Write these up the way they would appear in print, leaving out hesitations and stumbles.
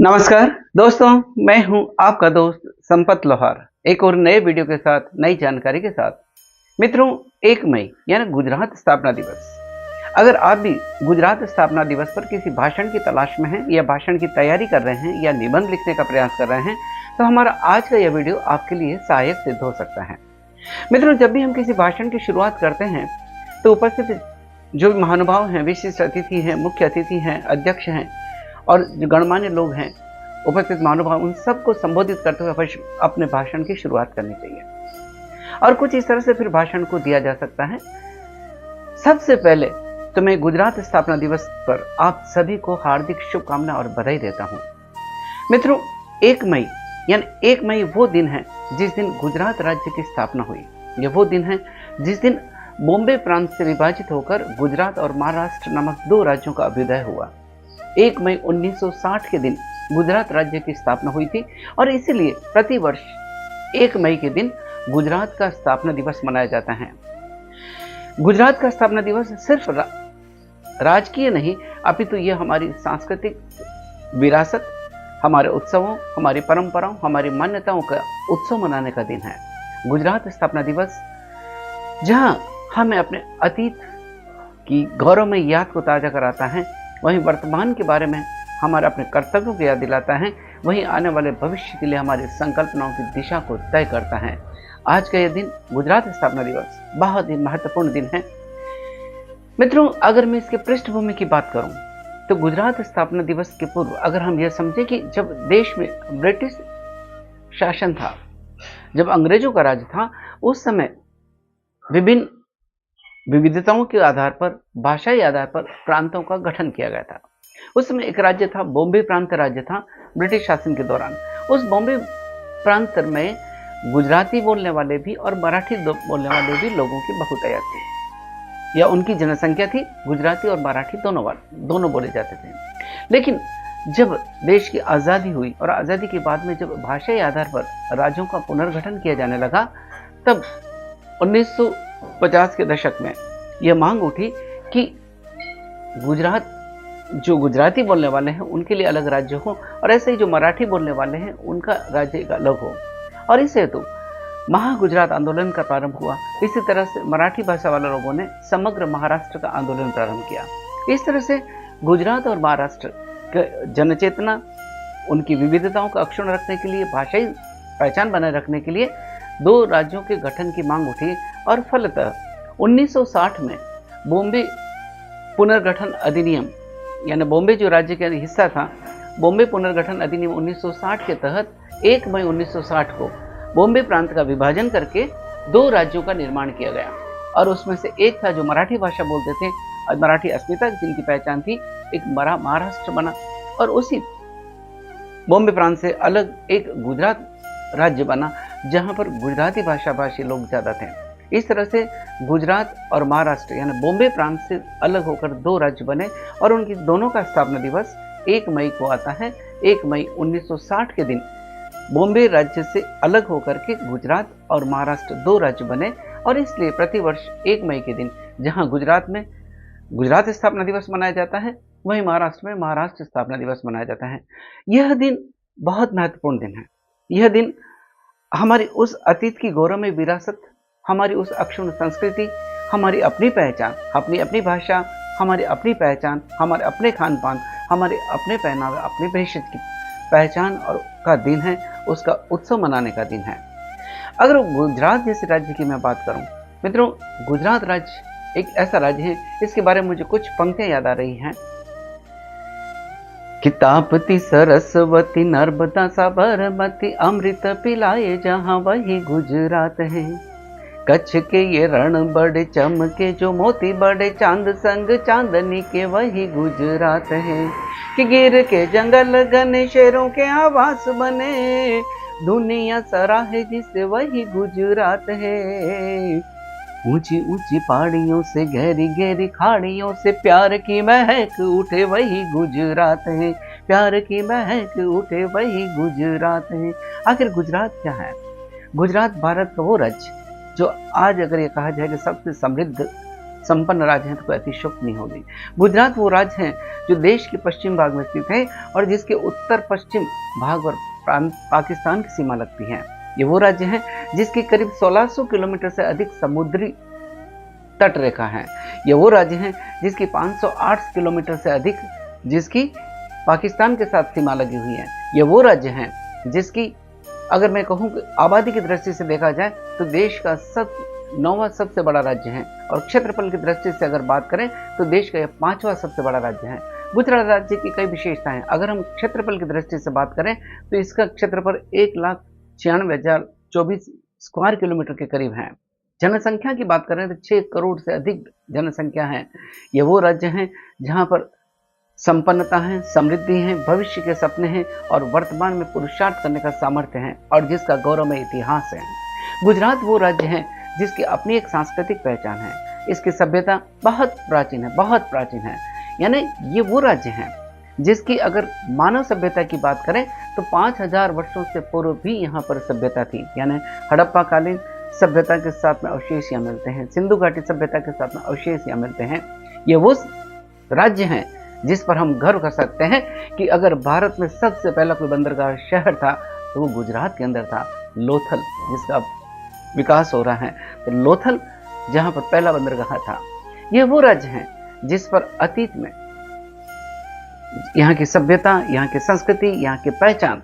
नमस्कार दोस्तों, मैं हूं आपका दोस्त संपत लोहार, एक और नए वीडियो के साथ नई जानकारी के साथ। मित्रों, 1 मई यानी गुजरात स्थापना दिवस। अगर आप भी गुजरात स्थापना दिवस पर किसी भाषण की तलाश में हैं या भाषण की तैयारी कर रहे हैं या निबंध लिखने का प्रयास कर रहे हैं, तो हमारा आज का यह वीडियो आपके लिए सहायक सिद्ध हो सकता है। मित्रों, जब भी हम किसी भाषण की शुरुआत करते हैं तो उपस्थित जो महानुभाव हैं, विशिष्ट अतिथि हैं, मुख्य अतिथि हैं, अध्यक्ष हैं और जो गणमान्य लोग हैं, उपस्थित महानुभाव, उन सबको संबोधित करते हुए अपने भाषण की शुरुआत करनी चाहिए। और कुछ इस तरह से फिर भाषण को दिया जा सकता है। सबसे पहले तो मैं गुजरात स्थापना दिवस पर आप सभी को हार्दिक शुभकामना और बधाई देता हूं। मित्रों, 1 मई यानी 1 मई वो दिन है जिस दिन गुजरात राज्य की स्थापना हुई। यह वो दिन है जिस दिन बॉम्बे प्रांत से विभाजित होकर गुजरात और महाराष्ट्र नामक 2 राज्यों का अभ्युदय हुआ। 1 मई 1960 के दिन गुजरात राज्य की स्थापना हुई थी और इसीलिए प्रतिवर्ष 1 मई के दिन गुजरात का स्थापना दिवस मनाया जाता है। गुजरात का स्थापना दिवस सिर्फ राजकीय नहीं, अपितु यह हमारी सांस्कृतिक विरासत, हमारे उत्सवों, हमारी परंपराओं, हमारी मान्यताओं का उत्सव मनाने का दिन है। गुजरात स्थापना दिवस जहां हमें अपने अतीत की गौरवमय याद को ताजा कराता है, वहीं वर्तमान के बारे में हमारे अपने कर्तव्यों को याद दिलाता है, वहीं आने वाले भविष्य के लिए हमारी संकल्पनाओं की दिशा को तय करता है। आज का यह दिन, गुजरात स्थापना दिवस, बहुत ही महत्वपूर्ण दिन है। मित्रों, अगर मैं इसके पृष्ठभूमि की बात करूं तो गुजरात स्थापना दिवस के पूर्व अगर हम यह समझें कि जब देश में ब्रिटिश शासन था, जब अंग्रेजों का राज था, उस समय विभिन्न विविधताओं के आधार पर, भाषाई आधार पर प्रांतों का गठन किया गया था। उस समय एक राज्य था, बॉम्बे प्रांत राज्य था ब्रिटिश शासन के दौरान। उस बॉम्बे प्रांत में गुजराती बोलने वाले भी और मराठी बोलने वाले भी लोगों की बहुतायत थी, या उनकी जनसंख्या थी। गुजराती और मराठी दोनों बोले जाते थे। लेकिन जब देश की आज़ादी हुई और आज़ादी के बाद में जब भाषाई आधार पर राज्यों का पुनर्गठन किया जाने लगा, तब 1950 के दशक में यह मांग उठी कि गुजरात, जो गुजराती बोलने वाले हैं उनके लिए अलग राज्य हो, और ऐसे ही जो मराठी बोलने वाले हैं उनका राज्य अलग हो। और इस हेतु महागुजरात आंदोलन का प्रारंभ हुआ। इसी तरह से मराठी भाषा वाले लोगों ने समग्र महाराष्ट्र का आंदोलन प्रारंभ किया। इस तरह से गुजरात और महाराष्ट्र की जनचेतना, उनकी विविधताओं का अक्षुण्ण रखने के लिए, भाषाई पहचान बनाए रखने के लिए 2 राज्यों के गठन की मांग उठी और फलतः 1960 में बॉम्बे पुनर्गठन अधिनियम, यानी बॉम्बे जो राज्य का हिस्सा था, बॉम्बे पुनर्गठन अधिनियम 1960 के तहत 1 मई 1960 को बॉम्बे प्रांत का विभाजन करके 2 राज्यों का निर्माण किया गया। और उसमें से एक था जो मराठी भाषा बोलते थे और मराठी अस्मिता जिनकी पहचान थी, एक महाराष्ट्र बना, और उसी बॉम्बे प्रांत से अलग एक गुजरात राज्य बना जहां पर गुजराती भाषा भाषी लोग ज्यादा थे। इस तरह से गुजरात और महाराष्ट्र यानी बॉम्बे प्रांत से अलग होकर 2 राज्य बने और उनकी दोनों का स्थापना दिवस 1 मई को आता है। 1 मई 1960 के दिन बॉम्बे राज्य से अलग होकर के गुजरात और महाराष्ट्र 2 राज्य बने, और इसलिए प्रतिवर्ष 1 मई के दिन जहां गुजरात में गुजरात स्थापना दिवस मनाया जाता है, वहीं महाराष्ट्र में महाराष्ट्र स्थापना दिवस मनाया जाता है। यह दिन बहुत महत्वपूर्ण दिन है। यह दिन हमारी उस अतीत की गौरवमय विरासत, हमारी उस अक्षुण्ण संस्कृति, हमारी अपनी पहचान, अपनी अपनी भाषा, हमारी अपनी पहचान, हमारे अपने खान पान, हमारे अपने पहनावे, अपनी बहशत की पहचान और का दिन है, उसका उत्सव मनाने का दिन है। अगर गुजरात जैसे राज्य की मैं बात करूं, मित्रों, गुजरात राज्य एक ऐसा राज्य है, इसके बारे में मुझे कुछ पंक्तियां याद आ रही हैं कि ताप्ती सरस्वती नर्मदा साबरमती अमृत पिलाए जहां वही गुजरात है। कच्छ के ये रण बड़े चमके जो मोती बड़े चांद संग चांदनी के वही गुजरात है। कि गिर के जंगल घने शेरों के आवास बने, दुनिया सराहे जिसे वही गुजरात है। ऊंची ऊंची पहाड़ियों से गहरी गहरी खाड़ियों से प्यार की महक उठे वही गुजरात है। प्यार की महक उठे वही गुजरात है। आखिर गुजरात क्या है? गुजरात भारत का वो राज्य जो आज अगर ये कहा जाए कि सबसे समृद्ध संपन्न राज्य है तो कोई अतिशयोक्ति नहीं होगी। गुजरात वो राज्य है जो देश के पश्चिम भाग में स्थित है और जिसके उत्तर पश्चिम भाग पर पाकिस्तान की सीमा लगती है। ये वो राज्य है जिसकी करीब 1600 किलोमीटर से अधिक समुद्री तट रेखा है। ये वो राज्य है जिसकी 508 किलोमीटर से अधिक जिसकी पाकिस्तान के साथ सीमा लगी हुई है। ये वो राज्य है जिसकी अगर मैं कहूँ कि आबादी की दृष्टि से देखा जाए तो देश का 9वां सबसे बड़ा राज्य है और क्षेत्रफल की दृष्टि से अगर बात करें तो देश का यह 5वां सबसे बड़ा राज्य है। गुजरात राज्य की कई विशेषताएं हैं। अगर हम क्षेत्रफल की दृष्टि से बात करें तो इसका क्षेत्रफल 1,96,024 स्क्वायर किलोमीटर के करीब है। जनसंख्या की बात करें तो 6 करोड़ से अधिक जनसंख्या है। ये वो राज्य है जहां पर संपन्नता है, समृद्धि है, भविष्य के सपने हैं और वर्तमान में पुरुषार्थ करने का सामर्थ्य है और जिसका गौरवमय इतिहास है। गुजरात वो राज्य है जिसकी अपनी एक सांस्कृतिक पहचान है। इसकी सभ्यता बहुत प्राचीन है, बहुत प्राचीन है। यानी ये वो राज्य है जिसकी अगर मानव सभ्यता की बात करें तो 5000 वर्षों से पूर्व भी यहाँ पर सभ्यता थी। यानी हड़प्पा कालीन सभ्यता के साथ में अवशेष यहाँ मिलते हैं, सिंधु घाटी सभ्यता के साथ में अवशेष यहाँ मिलते हैं। ये वो राज्य है जिस पर हम गर्व कर सकते हैं कि अगर भारत में सबसे पहला कोई बंदरगाह शहर था तो वो गुजरात के अंदर था, लोथल, जिसका विकास हो रहा है। तो लोथल जहां पर पहला बंदरगाह था। यह वो राज्य है जिस पर अतीत में यहाँ की सभ्यता, यहाँ की संस्कृति, यहाँ की पहचान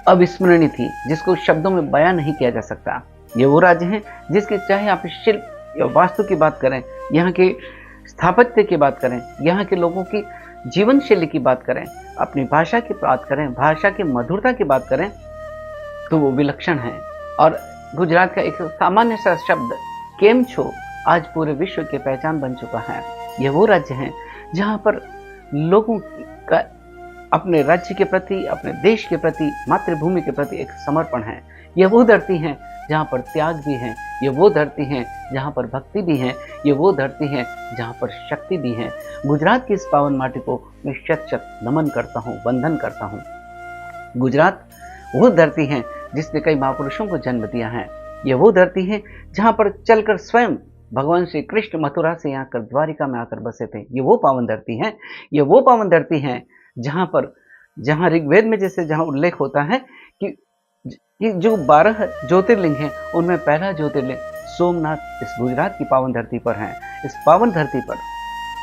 अविस्मरणीय थी, जिसको शब्दों में बयान नहीं किया जा सकता। ये वो राज्य है जिसके चाहे आप शिल्प या वास्तु की बात करें, यहाँ के स्थापत्य की बात करें, यहाँ के लोगों की जीवन शैली की बात करें, अपनी भाषा की बात करें, भाषा की मधुरता की बात करें तो वो विलक्षण है। और गुजरात का एक सामान्य सा शब्द केम छो आज पूरे विश्व की पहचान बन चुका है। यह वो राज्य है जहाँ पर लोगों का अपने राज्य के प्रति, अपने देश के प्रति, मातृभूमि के प्रति एक समर्पण है। यह वो धरती है जहाँ पर त्याग भी है, ये वो धरती है जहाँ पर भक्ति भी है, ये वो धरती है जहाँ पर शक्ति भी है। गुजरात की इस पावन माटी को मैं शत नमन करता हूँ, वंदन करता हूँ। गुजरात वो धरती है जिसने कई महापुरुषों को जन्म दिया है। ये वो धरती है जहाँ पर चलकर स्वयं भगवान श्री कृष्ण मथुरा से यहाँ कर द्वारिका में आकर बसे थे। ये वो पावन धरती है, ये वो पावन धरती है जहाँ ऋग्वेद में जैसे जहाँ उल्लेख होता है कि जो 12 ज्योतिर्लिंग हैं उनमें पहला ज्योतिर्लिंग सोमनाथ इस गुजरात की पावन धरती पर है। इस पावन धरती पर,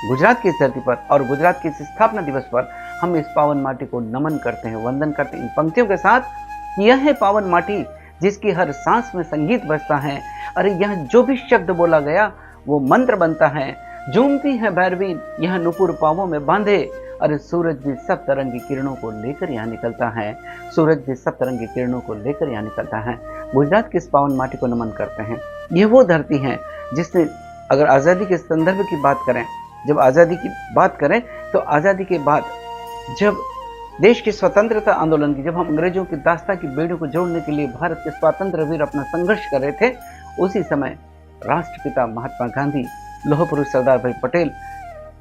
गुजरात की इस धरती पर और गुजरात के इस स्थापना दिवस पर हम इस पावन माटी को नमन करते हैं, वंदन करते हैं इन पंक्तियों के साथ। यह है पावन माटी जिसकी हर सांस में संगीत बजता है। अरे यह जो भी शब्द बोला गया वो मंत्र बनता है। झूमती है भैरवी यह नुपुर पावों में बांधे। अरे सूरज भी सब तरंगी किरणों को लेकर यहाँ निकलता है, सूरज भी सब तरंगी किरणों को लेकर यहाँ निकलता है। गुजरात की इस पावन माटी को नमन करते हैं। यह वो धरती है जिसने, अगर आज़ादी के संदर्भ की बात करें, जब आज़ादी की बात करें तो आज़ादी के बाद जब देश की स्वतंत्रता आंदोलन की, जब हम अंग्रेजों की दास्ता की बेड़ियों को जोड़ने के लिए भारत के स्वतंत्र वीर अपना संघर्ष कर रहे थे, उसी समय राष्ट्रपिता महात्मा गांधी, लौह पुरुष सरदार भाई पटेल,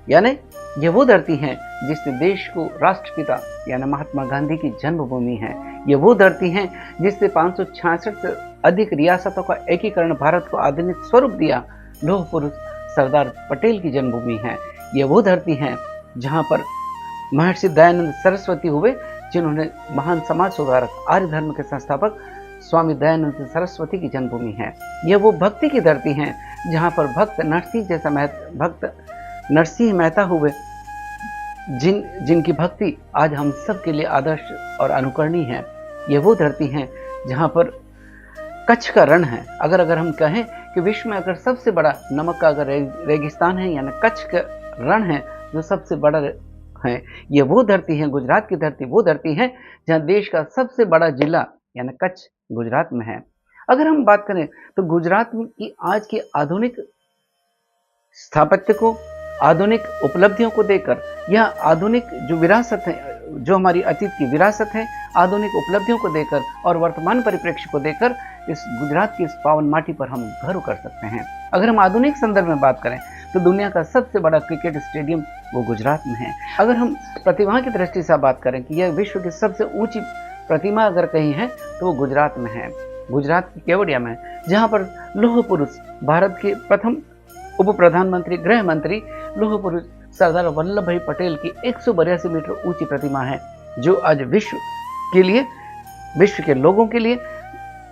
यानी ये वो धरती है जिसने देश को राष्ट्रपिता यानी महात्मा गांधी की जन्मभूमि है। ये वो धरती है जिसने 566 से अधिक रियासतों का एकीकरण भारत को आधुनिक स्वरूप दिया, लौह पुरुष सरदार पटेल की जन्मभूमि है। ये वो धरती है जहाँ पर महर्षि दयानंद सरस्वती हुए, जिन्होंने महान समाज सुधारक आर्य धर्म के संस्थापक स्वामी दयानंद सरस्वती की जन्मभूमि है। यह वो भक्ति की धरती है जहाँ पर भक्त नरसिंह मेहता हुए, जिनकी भक्ति आज हम सब के लिए आदर्श और अनुकरणीय है। यह वो धरती है जहाँ पर कच्छ का रण है। अगर हम कहें कि विश्व में अगर सबसे बड़ा नमक का अगर रेगिस्तान है यानी कच्छ का रण है जो सबसे बड़ा है, ये वो धरती है, गुजरात की धरती वो धरती है जहाँ देश का सबसे बड़ा जिला यानी कच्छ गुजरात में है। अगर हम बात करें तो गुजरात की आज की आधुनिक स्थापत्य को, आधुनिक उपलब्धियों को देखकर, यह आधुनिक जो विरासत है, जो हमारी अतीत की विरासत है, आधुनिक उपलब्धियों को देखकर और वर्तमान परिप्रेक्ष्य को देखकर इस गुजरात की इस पावन माटी पर हम गर्व कर सकते हैं। अगर हम आधुनिक संदर्भ में बात करें तो दुनिया का सबसे बड़ा क्रिकेट स्टेडियम वो गुजरात में है। अगर हम प्रतिभा की दृष्टि से बात करें कि यह विश्व की सबसे ऊंची प्रतिमा अगर कहीं है तो वो गुजरात में है, गुजरात की केवड़िया में, जहाँ पर लौह पुरुष भारत के प्रथम उप प्रधानमंत्री, गृह मंत्री, लौह पुरुष सरदार वल्लभ भाई पटेल की 182 मीटर ऊंची प्रतिमा है, जो आज विश्व के लोगों के लिए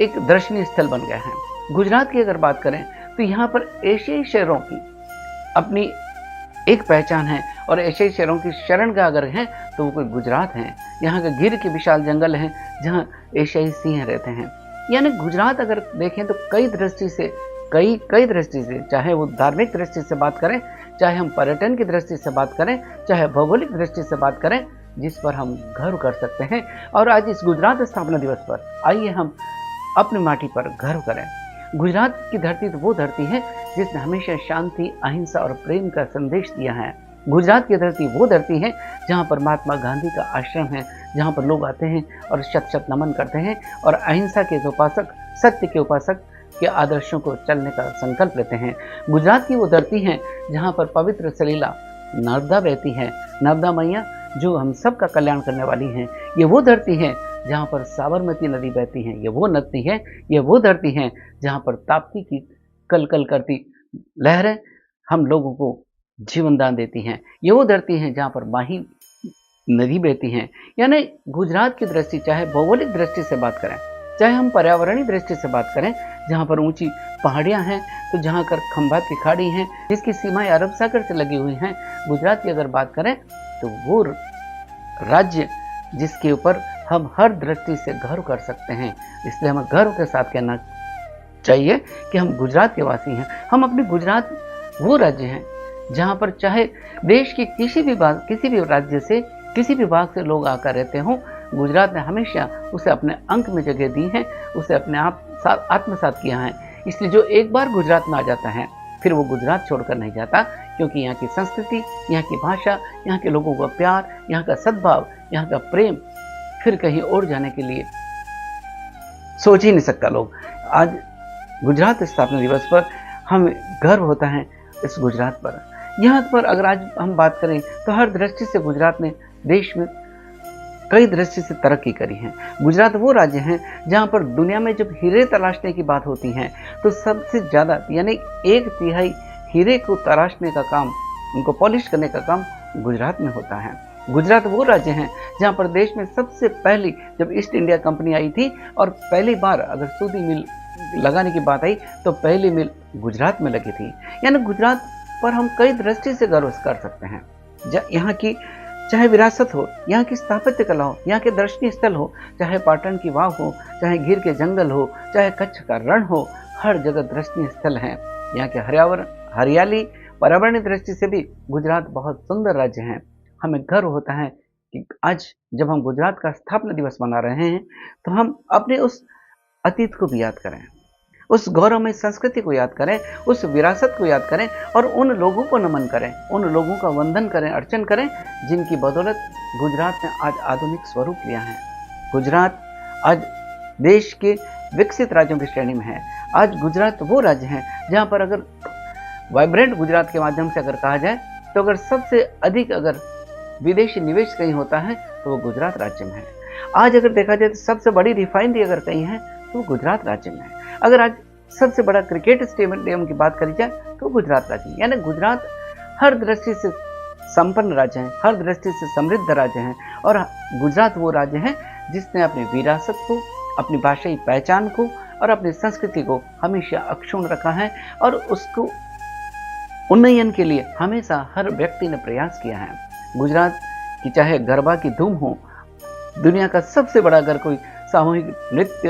एक दर्शनीय स्थल बन गया है। गुजरात की अगर बात करें तो यहाँ पर एशियाई शहरों की अपनी एक पहचान है, और एशियाई शहरों की शरणगाह अगर है तो वो कोई गुजरात है। यहाँ के गिर के विशाल जंगल हैं जहाँ एशियाई सिंह रहते हैं। यानी गुजरात अगर देखें तो कई दृष्टि से, चाहे वो धार्मिक दृष्टि से बात करें, चाहे हम पर्यटन की दृष्टि से बात करें, चाहे भौगोलिक दृष्टि से बात करें, जिस पर हम गर्व कर सकते हैं। और आज इस गुजरात स्थापना दिवस पर आइए हम अपनी माटी पर गर्व करें। गुजरात की धरती तो वो धरती है जिसने हमेशा शांति, अहिंसा और प्रेम का संदेश दिया है। गुजरात की धरती वो धरती है जहाँ पर महात्मा गांधी का आश्रम है, जहाँ पर लोग आते हैं और शत शत नमन करते हैं और अहिंसा के उपासक, सत्य के उपासक के आदर्शों को चलने का संकल्प लेते हैं। गुजरात की वो धरती है जहाँ पर पवित्र सलीला नर्मदा बहती है। नर्मदा मैया जो हम सब का कल्याण करने वाली हैं। ये वो धरती है जहाँ पर साबरमती नदी बहती है। ये वो धरती है जहाँ पर ताप्ती की कल कल करती लहरें हम लोगों को जीवन दान देती हैं। ये वो धरती है जहाँ पर माही नदी बहती हैं। यानी गुजरात की दृष्टि, चाहे भौगोलिक दृष्टि से बात करें, चाहे हम पर्यावरणीय दृष्टि से बात करें, जहाँ पर ऊंची पहाड़ियाँ हैं, तो जहाँ कर खंभात की खाड़ी हैं जिसकी सीमाएं अरब सागर से लगी हुई हैं। गुजरात की अगर बात करें तो वो राज्य जिसके ऊपर हम हर दृष्टि से गर्व कर सकते हैं। इसलिए हमें गर्व के साथ कहना चाहिए कि हम गुजरात के वासी हैं। हम अपने गुजरात वो राज्य हैं जहाँ पर चाहे देश के किसी भी राज्य से, किसी भी भाग से लोग आकर रहते हों, गुजरात ने हमेशा उसे अपने अंक में जगह दी है, उसे अपने आप आत्मसात किया है। इसलिए जो एक बार गुजरात में आ जाता है फिर वो गुजरात छोड़कर नहीं जाता, क्योंकि यहाँ की संस्कृति, यहाँ की भाषा, यहाँ के लोगों का प्यार, यहाँ का सद्भाव, यहाँ का प्रेम फिर कहीं और जाने के लिए सोच ही नहीं सकता लोग। आज गुजरात स्थापना दिवस पर हमें गर्व होता है इस गुजरात पर। यहाँ पर अगर आज हम बात करें तो हर दृष्टि से गुजरात ने देश में कई दृष्टि से तरक्की करी है। गुजरात वो राज्य है जहाँ पर दुनिया में जब हीरे तलाशने की बात होती है तो सबसे ज़्यादा यानी 1/3 हीरे को तराशने का काम, उनको पॉलिश करने का काम गुजरात में होता है। गुजरात वो राज्य है जहाँ पर देश में सबसे पहली जब ईस्ट इंडिया कंपनी आई थी और पहली बार अगर सूती मिल लगाने की बात आई तो पहली मिल गुजरात में लगी थी। यानी गुजरात पर हम कई दृष्टि से गर्व कर सकते हैं। यहाँ की चाहे विरासत हो, यहाँ की स्थापत्य कला हो, यहाँ के दर्शनीय स्थल हो, चाहे पाटन की वाव हो, चाहे गिर के जंगल हो, चाहे कच्छ का रण हो, हर जगह दर्शनीय स्थल हैं। यहाँ के हरियाली, पर्यावरणीय दृष्टि से भी गुजरात बहुत सुंदर राज्य है। हमें गर्व होता है कि आज जब हम गुजरात का स्थापना दिवस मना रहे हैं तो हम अपने उस अतीत को भी याद करें, उस गौरवमय संस्कृति को याद करें, उस विरासत को याद करें और उन लोगों को नमन करें, उन लोगों का वंदन करें, अर्चन करें जिनकी बदौलत गुजरात ने आज आधुनिक स्वरूप लिया है। गुजरात आज देश के विकसित राज्यों की श्रेणी में है। आज गुजरात वो राज्य है जहाँ पर अगर वाइब्रेंट गुजरात के माध्यम से अगर कहा जाए तो अगर सबसे अधिक अगर विदेशी निवेश कहीं होता है तो वो गुजरात राज्य में है। आज अगर देखा जाए तो सबसे बड़ी रिफाइनरी अगर कहीं है तो वो गुजरात राज्य में है। अगर आज सबसे बड़ा क्रिकेट स्टेडियम की बात करी जाए तो गुजरात राज्य में। यानी गुजरात हर दृष्टि से संपन्न राज्य है, हर दृष्टि से समृद्ध राज्य है और गुजरात वो राज्य है जिसने अपनी विरासत को, अपनी भाषाई पहचान को और अपनी संस्कृति को हमेशा अक्षुण्ण रखा है और उसको उन्नयन के लिए हमेशा हर व्यक्ति ने प्रयास किया है। गुजरात की चाहे गरबा की धूम हो, दुनिया का सबसे बड़ा अगर कोई सामूहिक नृत्य,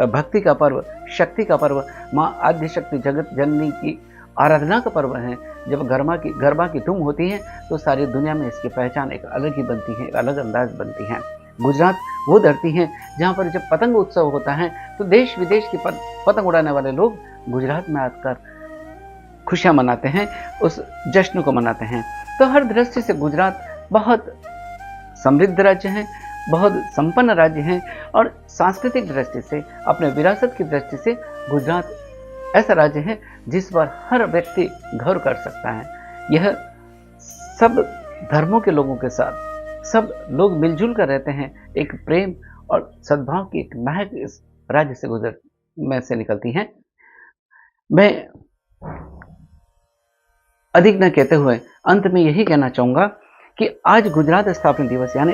भक्ति का पर्व, शक्ति का पर्व, माँ आद्य शक्ति जगत जननी की आराधना का पर्व है। जब गरबा की धूम होती है तो सारी दुनिया में इसकी पहचान एक अलग ही बनती है, एक अलग अंदाज बनती है। गुजरात वो धरती है जहाँ पर जब पतंग उत्सव होता है तो देश विदेश की पतंग उड़ाने वाले लोग गुजरात में आकर खुशियाँ मनाते हैं, उस जश्न को मनाते हैं। तो हर दृष्टि से गुजरात बहुत समृद्ध राज्य है, बहुत संपन्न राज्य है और सांस्कृतिक दृष्टि से, अपने विरासत की दृष्टि से गुजरात ऐसा राज्य है जिस पर हर व्यक्ति गर्व कर सकता है। यह सब धर्मों के लोगों के साथ सब लोग मिलजुल कर रहते हैं। एक प्रेम और सद्भाव की एक महक इस राज्य से में से निकलती है। मैं अधिक न कहते हुए अंत में यही कहना चाहूँगा कि आज गुजरात स्थापना दिवस यानी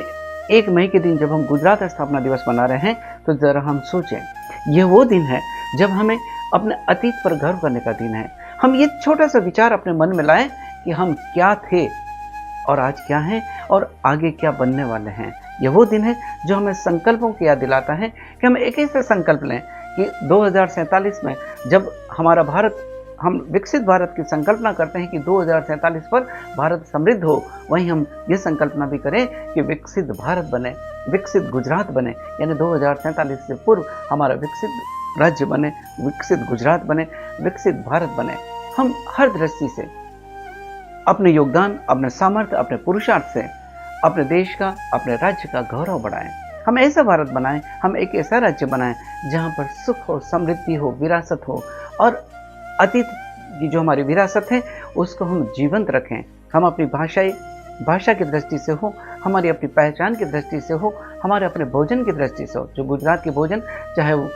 1 मई के दिन जब हम गुजरात स्थापना दिवस मना रहे हैं, तो ज़रा हम सोचें, यह वो दिन है जब हमें अपने अतीत पर गर्व करने का दिन है। हम ये छोटा-सा विचार अपने मन में लाएँ कि हम क्या थे और आज क्या हैं और आगे क्या बनने वाले हैं। यह वो दिन है जो हमें संकल्पों की याद दिलाता है कि हम एक ऐसा संकल्प लें कि 2047 में जब हमारा भारत, हम विकसित भारत की संकल्पना करते हैं कि 2047 पर भारत समृद्ध हो, वहीं हम ये संकल्पना भी करें कि विकसित भारत बने, विकसित गुजरात बने, यानी 2047 से पूर्व हमारा विकसित राज्य बने, विकसित गुजरात बने, विकसित भारत बने। हम हर दृष्टि से अपने योगदान, अपने सामर्थ्य, अपने पुरुषार्थ से अपने देश का, अपने राज्य का गौरव बढ़ाएं। हम ऐसा भारत बनाएं, हम एक ऐसा राज्य बनाएं जहां पर सुख हो, समृद्धि हो, विरासत हो और अतीत की जो हमारी विरासत है उसको हम जीवंत रखें। हम अपनी भाषा की दृष्टि से हो, हमारी अपनी पहचान की दृष्टि से हो, हमारे अपने भोजन की दृष्टि से हो। जो गुजरात के भोजन, चाहे वो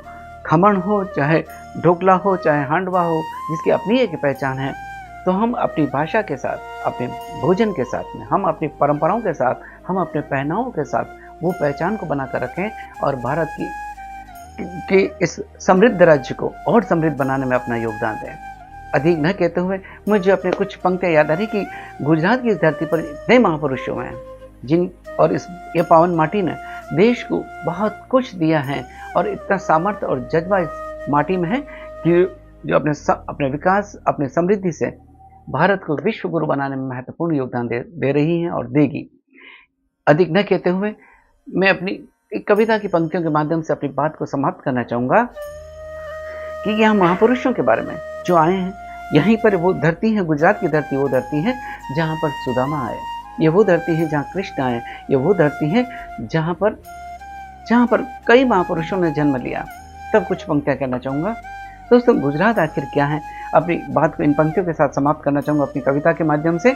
खमण हो, चाहे ढोकला हो, चाहे हांडवा हो, जिसकी अपनी एक पहचान है, तो हम अपनी भाषा के साथ, अपने भोजन के साथ में, हम अपनी परंपराओं के साथ, हम अपने पहनावों के साथ वो पहचान को बनाकर रखें और भारत की इस समृद्ध राज्य को और समृद्ध बनाने में अपना योगदान दें। अधिक न कहते हुए मुझे अपने कुछ पंक्तियाँ याद आ रही कि गुजरात की इस धरती पर इतने महापुरुष हुए हैं जिन और ये पावन माटी ने देश को बहुत कुछ दिया है और इतना सामर्थ्य और जज्बा इस माटी में है कि जो अपने विकास, अपने समृद्धि से भारत को विश्व गुरु बनाने में महत्वपूर्ण योगदान दे रही हैं और देगी। अधिक न कहते हुए मैं अपनी एक कविता की पंक्तियों के माध्यम से अपनी बात को समाप्त करना चाहूँगा कि यहाँ महापुरुषों के बारे में जो आए हैं, यहीं पर वो धरती है, गुजरात की धरती वो धरती है जहाँ पर सुदामा आए, ये वो धरती है जहाँ कृष्ण आए, ये वो धरती है जहाँ पर कई महापुरुषों ने जन्म लिया। तब कुछ पंक्तियाँ कहना चाहूँगा। दोस्तों, गुजरात आखिर क्या है, अपनी बात को इन पंक्तियों के साथ समाप्त करना चाहूँगा अपनी कविता के माध्यम से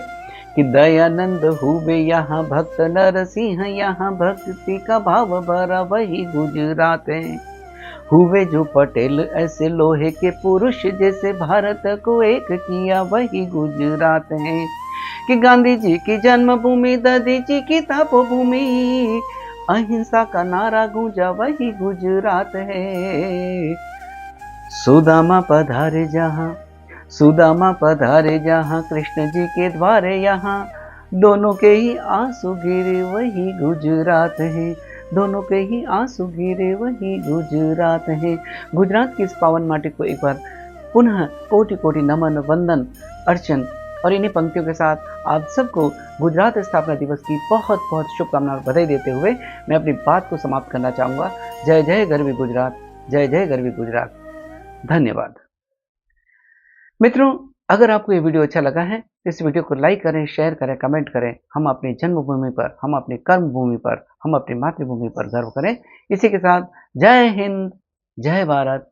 कि दयानंद हुए यहाँ भक्त नरसिंह, यहाँ भक्ति का भाव भरा वही गुजरात है। हुए जो पटेल ऐसे लोहे के पुरुष, जैसे भारत को एक किया वही गुजरात है। कि गांधी जी की जन्मभूमि, दधी जी की तपोभूमि, अहिंसा का नारा गूंजा वही गुजरात है। सुदामा पधारे जहाँ कृष्ण जी के द्वारे, यहाँ दोनों के ही आंसू गिरे वही गुजरात है, दोनों के ही आंसू गिरे वही गुजरात है। गुजरात की इस पावन माटी को एक बार पुनः कोटि कोटि नमन, वंदन, अर्चन और इन्हीं पंक्तियों के साथ आप सबको गुजरात स्थापना दिवस की बहुत बहुत शुभकामनाएं और बधाई देते हुए मैं अपनी बात को समाप्त करना चाहूँगा। जय जय गरवी गुजरात, जय जय गरवी गुजरात। धन्यवाद। मित्रों, अगर आपको ये वीडियो अच्छा लगा है तो इस वीडियो को लाइक करें, शेयर करें, कमेंट करें। हम अपनी जन्मभूमि पर, हम अपनी कर्म भूमि पर, हम अपनी मातृभूमि पर गर्व करें। इसी के साथ जय हिंद, जय भारत,